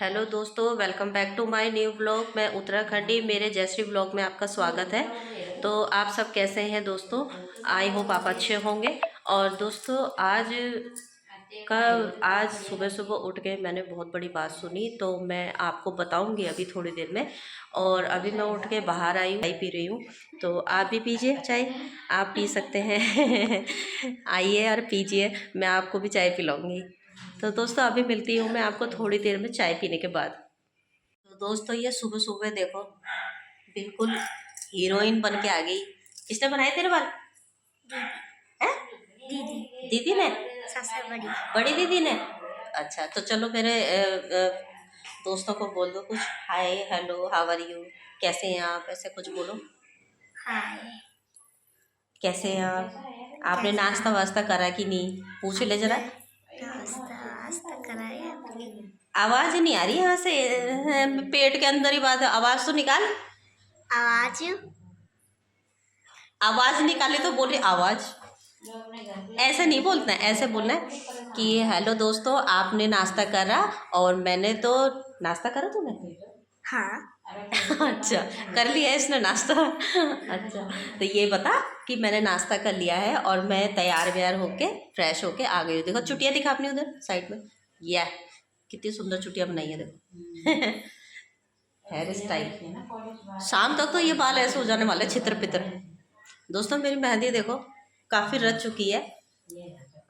Hello दोस्तों, welcome back to my new blog. मैं उत्तराखंडी, मेरे जयश्री ब्लॉग में आपका स्वागत है। तो आप सब कैसे हैं दोस्तों? आई होप आप अच्छे होंगे। और दोस्तों आज सुबह सुबह उठ के मैंने बहुत बड़ी बात सुनी, तो मैं आपको बताऊंगी अभी थोड़ी देर में। और अभी मैं उठ के बाहर आई हूँ, चाय पी रही हूँ। तो आप भी पीजिए चाय, आप पी सकते हैं। आइए और पीजिए, मैं आपको भी चाय पिलाऊंगी। तो दोस्तों अभी मिलती हूँ मैं आपको थोड़ी देर में चाय पीने के बाद। तो दोस्तों ये सुबह सुबह देखो, बिल्कुल हीरोइन बन के आ गई। किसने बनाए तेरे बाल? हैं? दीदी। दीदी ने? सबसे बड़ी बड़ी दीदी ने? अच्छा, तो चलो मेरे दोस्तों को बोल दो कुछ। हाय, हेलो, हाउ आर यू, कैसे हैं आप, ऐसे कुछ बोलो। हाय। कैसे हैं आप? आपने नाश्ता वास्ता करा कि नहीं, पूछ ले जरा। नाश्ता कराया अपनी। आवाज नहीं आ रही यहाँ से, पेट के अंदर ही बात है, आवाज तो निकाल। आवाज आवाज निकाले तो बोले आवाज। ऐसे नहीं बोलना है, ऐसे बोलना है कि हेलो दोस्तों, आपने नाश्ता करा? और मैंने तो नाश्ता करा, तूने? हाँ। अच्छा, कर लिया इसने नाश्ता। अच्छा, तो ये बता कि मैंने नाश्ता कर लिया है और मैं तैयार व्यार होके फ्रेश होके आ गई हूँ। देखो चुटिया दिखा अपनी उधर साइड में, ये कितनी सुंदर चुटिया बनाई है देखो। हेयर स्टाइल, शाम तक तो ये बाल ऐसे हो जाने वाले छितर पितर। दोस्तों मेरी मेहंदी देखो काफ़ी रच चुकी है,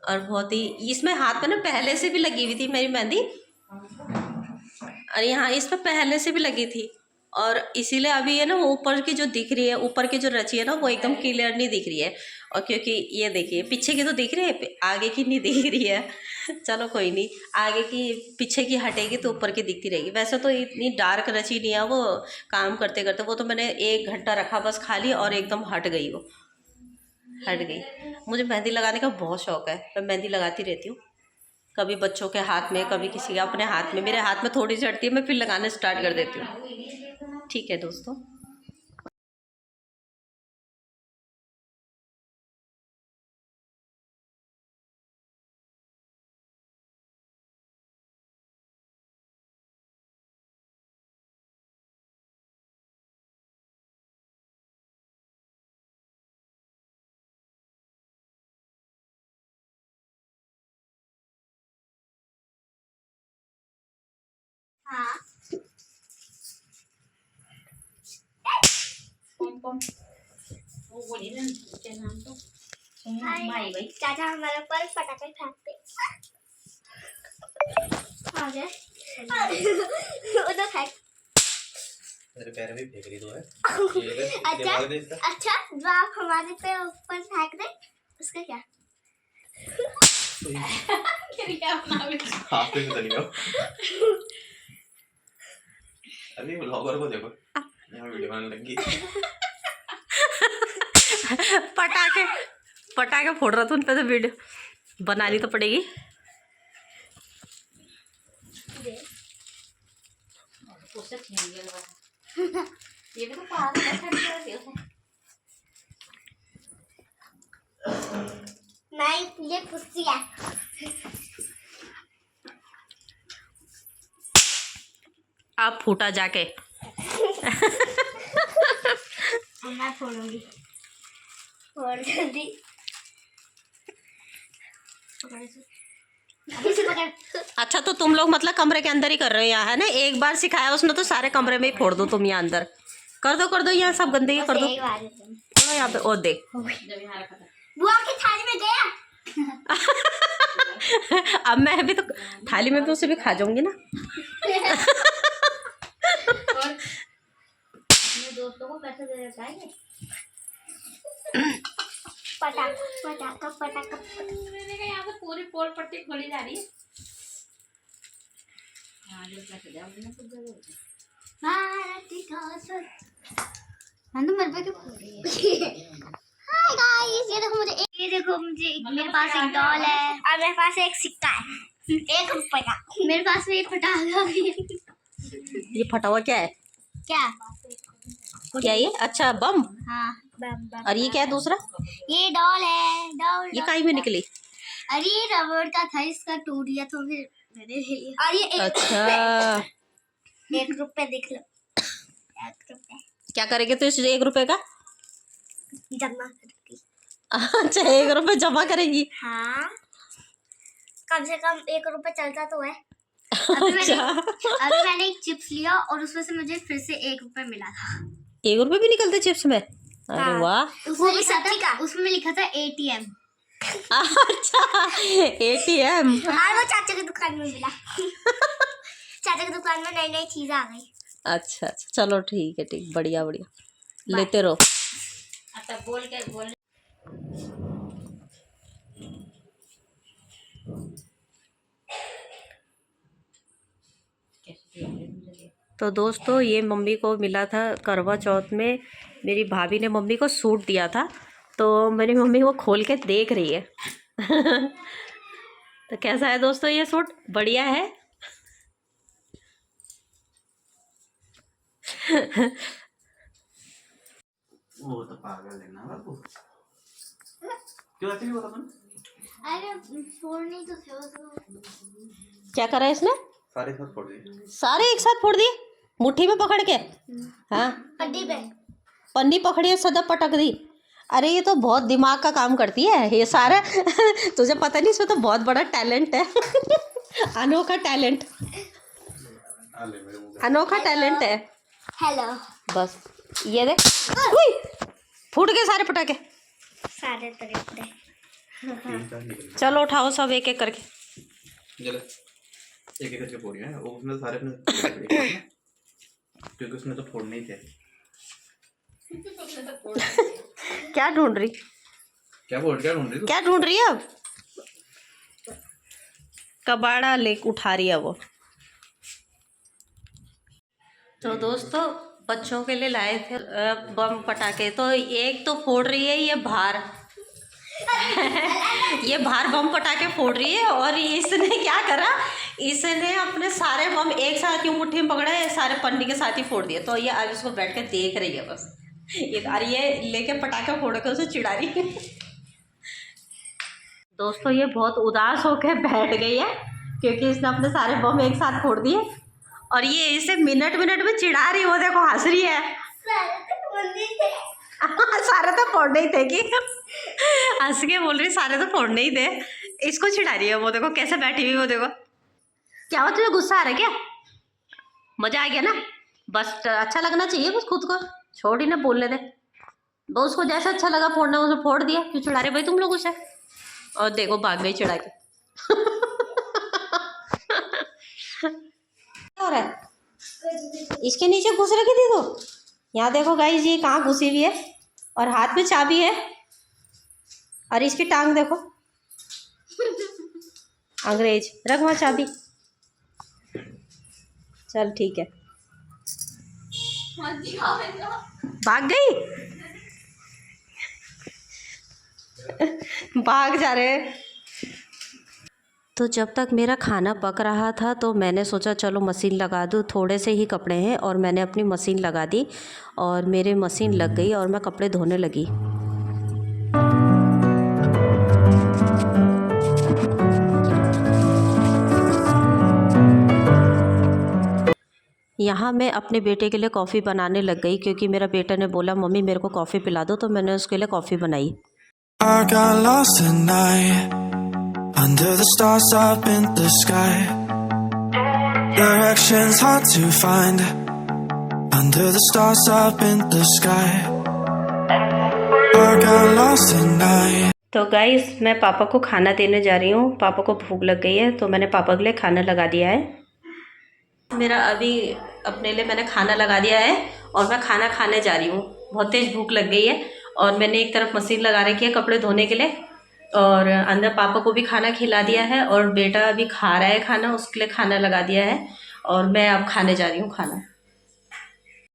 और बहुत ही इसमें हाथ में ना पहले से भी लगी हुई थी मेरी मेहंदी, और यहाँ इस पर पहले से भी लगी थी। और इसीलिए अभी ये ना ऊपर की जो दिख रही है, ऊपर की जो रची है ना, वो एकदम क्लियर नहीं दिख रही है। और क्योंकि ये देखिए पीछे की तो दिख रही है, आगे की नहीं दिख रही है। चलो कोई नहीं, आगे की पीछे की हटेगी तो ऊपर की दिखती रहेगी। वैसे तो इतनी डार्क रची नहीं है वो, काम करते करते वो तो मैंने 1 घंटा रखा बस खाली, और एकदम हट गई वो, हट गई। मुझे मेहंदी लगाने का बहुत शौक है, मैं मेहंदी लगाती रहती हूँ। कभी बच्चों के हाथ में, कभी किसी के अपने हाथ में। मेरे हाथ में थोड़ी चढ़ती है, मैं फिर लगाना स्टार्ट कर देती हूँ। ठीक है दोस्तों। हाँ। चाचा हमारे ऊपर पटाखे फेंकते आ गए। उधर फेंक। मेरे पैर में फेंक रही तो है। अच्छा जो आप हमारे पे ऊपर फेंक दे उसका क्या? क्या हाथ पे चली जाओ। अभी ब्लॉगर को देखो, यहाँ वीडियो बनाने लगी। पटाखे पटाखे फोड़ रहा था उन पे, तो वीडियो बनानी तो पड़ेगी। नहीं ये कुर्सी है। आप फूटा जाके। मैं फोड़ूंगी, फोड़ दी। अच्छा, तो तुम लोग मतलब कमरे के अंदर ही कर रहे हो यहाँ, है ना? एक बार सिखाया उसने तो सारे कमरे में ही फोड़ दो तुम। यहाँ अंदर कर दो यहाँ सब गंदगी कर दो। थोड़ा यहाँ पे और देख, बुआ की थाली में गया। अब मैं भी तो थाली में भी उसे भी खा जाऊंगी ना। अपने दोस्तों को पैसे दे देता है। पटाखा पटाखा पटाखा मैंने कहा यहाँ पे पूरी पोल पट्टी खोली जा रही है। मैं तो मेरे पे क्यों खोल रही है? हाय गाइस, ये देखो मुझे मेरे पास एक डॉल है और मेरे पास एक सिक्का है, 1 रुपए का। मेरे पास में पटाखा भी है। ये फटा हुआ क्या है? क्या ये? अच्छा बम। हाँ बम। और ये क्या है दूसरा? ये डॉल है। डॉल ये काई में निकली? अरे ये रबड़ का था, इसका टूट गया तो फिर मैंने ले लिया। और ये अच्छा 1 रुपए देख लो, 1 रुपए क्या करेंगे तो इस 1 रुपए का? जमा करके। अच्छा, 1 रुपए जमा करेगी? हाँ, कम से कम 1 रुपए चलता तो है। अभी मैंने एक चिप्स लिया और उसमें से मुझे फिर से 1 रुपए मिला था। 1 रुपए भी निकलते चिप्स में? अरे वाह। वो भी सच्ची का। उसमें लिखा था ATM। अच्छा, ATM। हाँ, वो चाचा की दुकान में मिला। चाचा की दुकान में नई नई चीजें आ गई। अच्छा अच्छा, चलो ठीक है, ठीक, बढ़िया बढ़िया, लेते रहो। अच्छा, बोल। तो दोस्तों, ये मम्मी को मिला था करवा चौथ में। मेरी भाभी ने मम्मी को सूट दिया था, तो मेरी मम्मी वो खोल के देख रही है। तो कैसा है दोस्तों ये सूट? बढ़िया है। वो तो पागल है ना बाबू। क्यों ऐसे भी होता अपन? अरे फोड़नी तो थे उसको। क्या करा इसने? सारे साथ फोड़ दिए। सारे एक साथ फोड़ दिए, मुट्ठी में पकड़ के? हाँ, पट्टी पे पन्नी पकड़ी, सदा पटक दी। अरे ये तो बहुत दिमाग का काम करती है ये सारा। तुझे पता नहीं, इसमें तो बहुत बड़ा टैलेंट है। अनोखा टैलेंट, अनोखा टैलेंट है। हेलो। बस ये देख, फूट गए सारे पटाखे। सारे तरीके। चलो उठाओ सब एक एक करके। एक एक करके फोड़िए है, उसने सारे अपने क्योंकि उसने तो फोड़ने ही थे। क्या ढूंढ रही? क्या ढूंढ रही तू? क्या ढूंढ रही है? अब कबाड़ा ले उठा रही है वो। तो दोस्तों, बच्चों के लिए लाए थे बम पटाखे। तो एक तो फोड़ रही है ये बाहर। ये बाहर बम पटाखे फोड़ रही है, और इसने क्या करा, इसने अपने सारे बम एक साथ यूं मुट्ठी में पकड़े, सारे पन्नी के साथ ही फोड़ दिए। तो ये आज उसको बैठ के देख रही है बस। और ये लेके पटाखा फोड़ के उसे चिढ़ा रही है। दोस्तों, ये बहुत उदास होकर बैठ गई है क्योंकि इसने अपने सारे बम एक साथ फोड़ दिए, और ये इसे मिनट मिनट में चिढ़ा रही, वो देखो हंस रही है। सारे तो फोड़ने ही थे कि हंस के बोल रही, सारे तो फोड़ने ही थे। इसको चिढ़ा रही है, वो देखो कैसे बैठी हुई, वो देखो। क्या हुआ, तुझे गुस्सा आ रहा है क्या? मजा आ गया ना? बस अच्छा लगना चाहिए बस खुद को, छोड़ ही ना बोलने दे। वो उसको जैसा अच्छा लगा फोड़ना, उसे फोड़ दिया। क्यों चिढ़ा रहे भाई तुम लोग उसे? और देखो भाग गई चिढ़ा के। क्या हो रहा है? इसके नीचे घुस रखी थी तो यहाँ देखो गाइस, ये कहाँ घुसी हुई है, और हाथ में चाबी है, और इसकी टांग देखो। अंग्रेज, रख वहाँ चाबी। चल ठीक है, भाग गई। भाग जा रहे। तो जब तक मेरा खाना पक रहा था तो मैंने सोचा चलो मशीन लगा दूँ। थोड़े से ही कपड़े हैं और मैंने अपनी मशीन लगा दी, और मेरी मशीन लग गई और मैं कपड़े धोने लगी। यहाँ मैं अपने बेटे के लिए कॉफ़ी बनाने लग गई क्योंकि मेरा बेटा ने बोला मम्मी मेरे को कॉफ़ी पिला दो, तो मैंने उसके लिए कॉफ़ी बनाई। I got lost at night under the stars up in the sky. Directions hard to find under the stars up in the sky. I got lost at night. तो गाइस, मैं पापा को खाना देने जा रही हूँ। पापा को भूख लग गई है तो मैंने पापा के लिए खाना लगा दिया है। मेरा अभी अपने लिए मैंने खाना लगा दिया है और मैं खाना खाने जा रही हूँ। बहुत तेज़ भूख लग गई है, और मैंने एक तरफ मशीन लगा रखी है कपड़े धोने के लिए, और अंदर पापा को भी खाना खिला दिया है, और बेटा अभी खा रहा है खाना, उसके लिए खाना लगा दिया है, और मैं अब खाने जा रही हूँ खाना।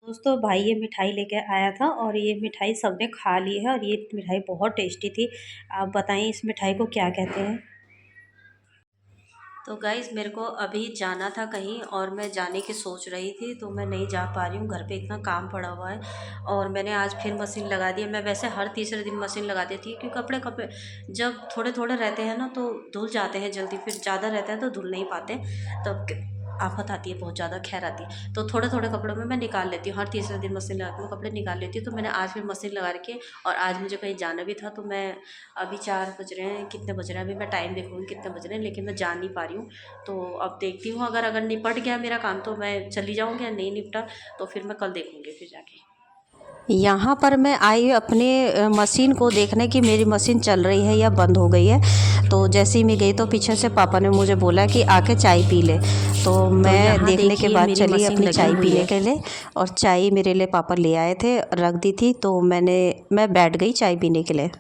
दोस्तों, भाई ये मिठाई लेके आया था और ये मिठाई सबने खा ली है, और ये मिठाई बहुत टेस्टी थी। आप बताएं इस मिठाई को क्या कहते हैं? तो गाइज़, मेरे को अभी जाना था कहीं और मैं जाने की सोच रही थी, तो मैं नहीं जा पा रही हूँ। घर पे इतना काम पड़ा हुआ है, और मैंने आज फिर मशीन लगा दी है। मैं वैसे हर तीसरे दिन मशीन लगा देती हूँ क्योंकि कपड़े जब थोड़े थोड़े रहते हैं ना तो धुल जाते हैं जल्दी, फिर ज़्यादा रहता है तो धुल नहीं पाते। तब आफत आती है, बहुत ज़्यादा खैर आती है। तो थोड़े थोड़े कपड़ों में मैं निकाल लेती हूँ, हर तीसरे दिन मशीन लगा के मैं कपड़े निकाल लेती हूँ। तो मैंने आज भी मशीन लगा रखी है और आज मुझे कहीं जाना भी था। तो मैं अभी 4 बज रहे हैं, कितने बज रहे हैं अभी मैं टाइम देखूँगी कितने बज रहे हैं, लेकिन मैं जा नहीं पा रही हूँ। तो अब देखती हूँ, अगर निपट गया मेरा काम तो मैं चली जाऊँगी, या नहीं निपटा तो फिर मैं कल देखूँगी फिर जाके। यहाँ पर मैं आई अपने मशीन को देखने कि मेरी मशीन चल रही है या बंद हो गई है। तो जैसे ही मैं गई तो पीछे से पापा ने मुझे बोला कि आके चाय पी ले। तो मैं देखने के बाद चली अपनी चाय पीने के लिए, और चाय मेरे लिए पापा ले आए थे, रख दी थी। तो मैं बैठ गई चाय पीने के लिए।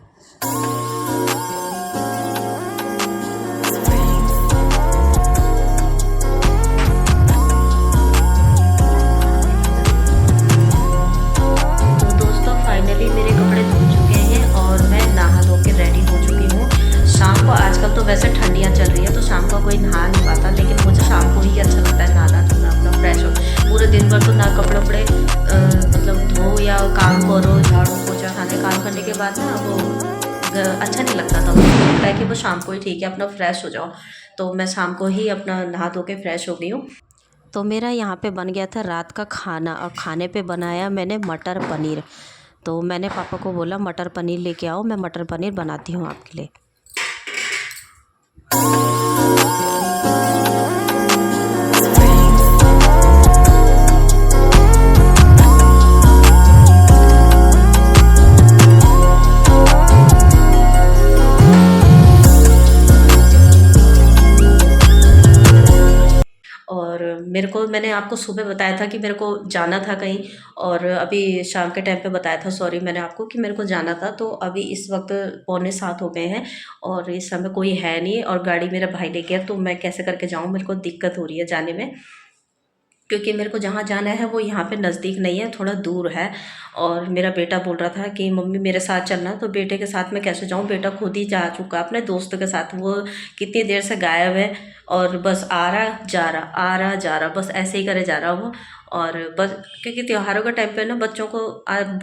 फाइनली मेरे कपड़े धो चुके हैं और मैं नहा धो के रेडी हो चुकी हूँ। शाम को, आजकल तो वैसे ठंडियाँ चल रही है तो शाम को कोई नहा नहीं पाता, लेकिन मुझे शाम को ही अच्छा लगता है नहाना धोना, अपना फ्रेश हो। पूरे दिन भर तो ना कपड़े वपड़े मतलब धो या काम करो, झाड़ू पोछा खाने काम करने के बाद ना वो अच्छा नहीं लगता था। मुझे लगता है कि वो शाम को ही ठीक है, अपना फ्रेश हो जाओ। तो मैं शाम को ही अपना नहा धो के फ्रेश हो गई हूँ। तो मेरा यहाँ पे बन गया था रात का खाना, और खाने पे बनाया मैंने मटर पनीर। तो मैंने पापा को बोला मटर पनीर लेके आओ, मैं मटर पनीर बनाती हूँ आपके लिए। और मैंने आपको सुबह बताया था कि मेरे को जाना था कहीं, और अभी शाम के टाइम पे बताया था, सॉरी, मैंने आपको कि मेरे को जाना था। तो अभी इस वक्त 6:45 हो गए हैं और इस समय कोई है नहीं, और गाड़ी मेरा भाई ले गया। तो मैं कैसे करके जाऊँ, मेरे को दिक्कत हो रही है जाने में, क्योंकि मेरे को जहाँ जाना है वो यहाँ पे नज़दीक नहीं है, थोड़ा दूर है। और मेरा बेटा बोल रहा था कि मम्मी मेरे साथ चलना, तो बेटे के साथ मैं कैसे जाऊँ। बेटा खुद ही जा चुका अपने दोस्तों के साथ, वो कितनी देर से गायब है, और बस आ रहा जा रहा, आ रहा जा रहा, बस ऐसे ही करे जा रहा वो। और बस क्योंकि त्योहारों का टाइम पे ना बच्चों को,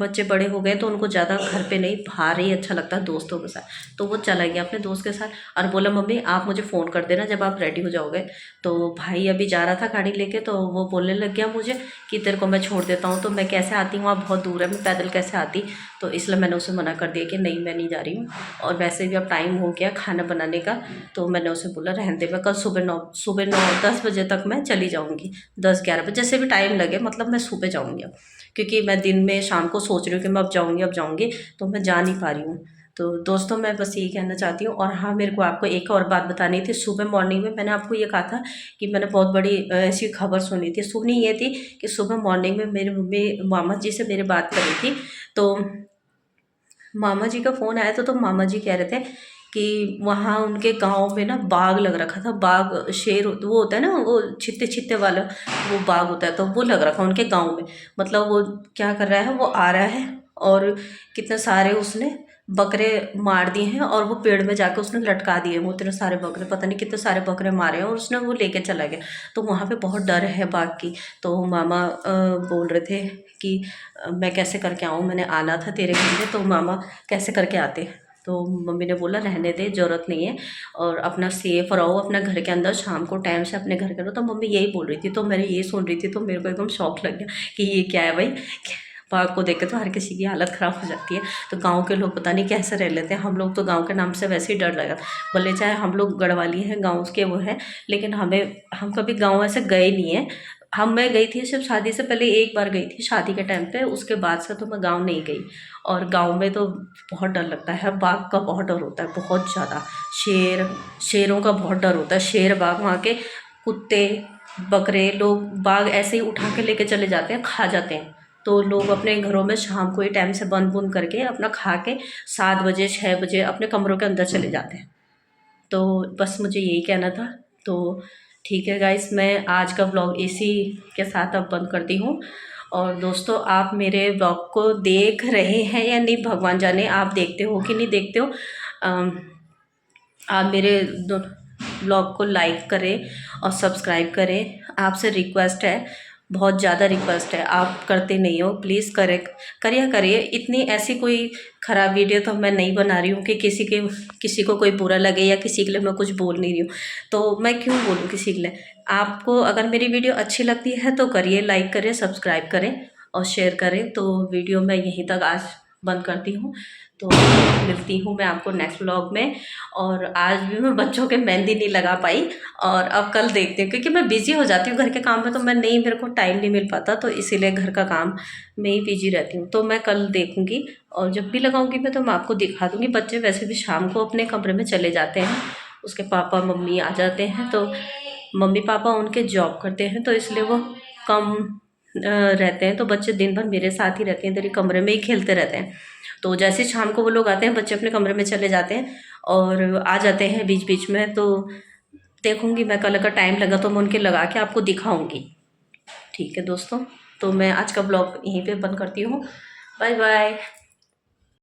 बच्चे बड़े हो गए तो उनको ज़्यादा घर पे नहीं, बाहर ही अच्छा लगता है दोस्तों के साथ। तो वो चला गया अपने दोस्त के साथ और बोला मम्मी आप मुझे फ़ोन कर देना जब आप रेडी हो जाओगे। तो भाई अभी जा रहा था गाड़ी लेके, तो वो बोलने लग गया मुझे कि तेरे को मैं छोड़ देता हूँ। तो मैं कैसे आती हूँ, आप बहुत दूर है, मैं पैदल कैसे आती। तो इसलिए मैंने उसे मना कर दिया कि नहीं मैं नहीं जा रही हूँ। और वैसे भी अब टाइम हो गया खाना बनाने का, तो मैंने उसे बोला रहने दे, मैं कल सुबह 9-10 बजे तक मैं चली जाऊँगी, 10-11 बजे जैसे भी टाइम लगे, मतलब मैं सुबह जाऊँगी अब, क्योंकि मैं दिन में शाम को सोच रही हूँ कि मैं अब जाऊँगी, तो मैं जा नहीं पा रही हूँ। तो दोस्तों मैं बस यही कहना चाहती हूँ। और हाँ, मेरे को आपको एक और बात बतानी थी। सुबह मॉर्निंग में मैंने आपको ये कहा था कि मैंने बहुत बड़ी ऐसी खबर सुनी थी। सुनी ये थी कि सुबह मॉर्निंग में मेरी मम्मी मामा जी से मेरी बात करी थी। तो मामा जी का फ़ोन आया था, तो मामा जी कह रहे थे कि वहाँ उनके गांव में ना बाग लग रखा था। बाग शेर वो होता है ना, वो छित्ते छित्ते वाला वो बाग होता है, तो वो लग रखा उनके गांव में। मतलब वो क्या कर रहा है, वो आ रहा है और कितने सारे उसने बकरे मार दिए हैं, और वो पेड़ में जाके उसने लटका दिए वो इतने सारे बकरे, पता नहीं कितने सारे बकरे मारे हैं, और उसने वो लेके चला गया। तो वहाँ पे बहुत डर है बाघ की। तो मामा बोल रहे थे कि मैं कैसे करके आऊँ, मैंने आना था तेरे घर में, तो मामा कैसे करके आते। तो मम्मी ने बोला रहने दे, ज़रूरत नहीं है, और अपना सेफ रहो अपना घर के अंदर, शाम को टाइम से अपने घर के रहो। तो मम्मी यही बोल रही थी, तो मैंने ये सुन रही थी, तो मेरे को एकदम शौक लग गया कि ये क्या है भाई। बाघ को देख के तो हर किसी की हालत ख़राब हो जाती है। तो गांव के लोग पता नहीं कैसे रह लेते हैं। हम लोग तो गांव के नाम से वैसे ही डर लगा, भले चाहे हम लोग गढ़वाली हैं, गांव के वो हैं, लेकिन हम कभी गांव ऐसे गए नहीं हैं। मैं गई थी सिर्फ शादी से पहले एक बार गई थी, शादी के टाइम पे, उसके बाद से तो मैं गांव नहीं गई। और गांव में तो बहुत डर लगता है, बाघ का बहुत डर होता है, बहुत ज़्यादा। शेरों का बहुत डर होता है, शेर बाघ, वहाँ के कुत्ते बकरे, लोग बाघ ऐसे ही उठा के लेके चले जाते हैं, खा जाते हैं। तो लोग अपने घरों में शाम को ही टाइम से बंद बुंद करके अपना खा के 7 बजे 6 बजे अपने कमरों के अंदर चले जाते हैं। तो बस मुझे यही कहना था। तो ठीक है गाइस, मैं आज का व्लॉग इसी के साथ अब बंद करती हूँ। और दोस्तों आप मेरे व्लॉग को देख रहे हैं या नहीं, भगवान जाने आप देखते हो कि नहीं देखते हो। आप मेरे व्लॉग को लाइक करें और सब्सक्राइब करें, आपसे रिक्वेस्ट है। बहुत ज़्यादा रिक्वेस्ट है, आप करते नहीं हो, प्लीज़ करिए। इतनी ऐसी कोई ख़राब वीडियो तो मैं नहीं बना रही हूँ कि किसी को कोई बुरा लगे या किसी के लिए मैं कुछ बोल नहीं रही हूँ, तो मैं क्यों बोलूँ किसी के लिए। आपको अगर मेरी वीडियो अच्छी लगती है तो करिए, लाइक करें, सब्सक्राइब करें और शेयर करें। तो वीडियो मैं यहीं तक आज बंद करती हूँ, तो मिलती हूँ मैं आपको नेक्स्ट व्लॉग में। और आज भी मैं बच्चों के मेहंदी नहीं लगा पाई, और अब कल देखती हूँ, क्योंकि मैं बिज़ी हो जाती हूँ घर के काम में, तो मेरे को टाइम नहीं मिल पाता, तो इसीलिए घर का काम में ही बिजी रहती हूँ। तो मैं कल देखूँगी, और जब भी लगाऊँगी मैं तो मैं आपको दिखा दूँगी। बच्चे वैसे भी शाम को अपने कमरे में चले जाते हैं, उसके पापा मम्मी आ जाते हैं, तो मम्मी पापा उनके जॉब करते हैं, तो इसलिए वो कम रहते हैं, तो बच्चे दिन भर मेरे साथ ही रहते हैं, इधर ही कमरे में ही खेलते रहते हैं। तो जैसे शाम को वो लोग आते हैं, बच्चे अपने कमरे में चले जाते हैं और आ जाते हैं बीच बीच में, तो देखूँगी मैं कल, अगर टाइम लगा तो मैं उनके लगा के आपको दिखाऊँगी। ठीक है दोस्तों, तो मैं आज का ब्लॉग यहीं पे बंद करती हूँ। Bye bye.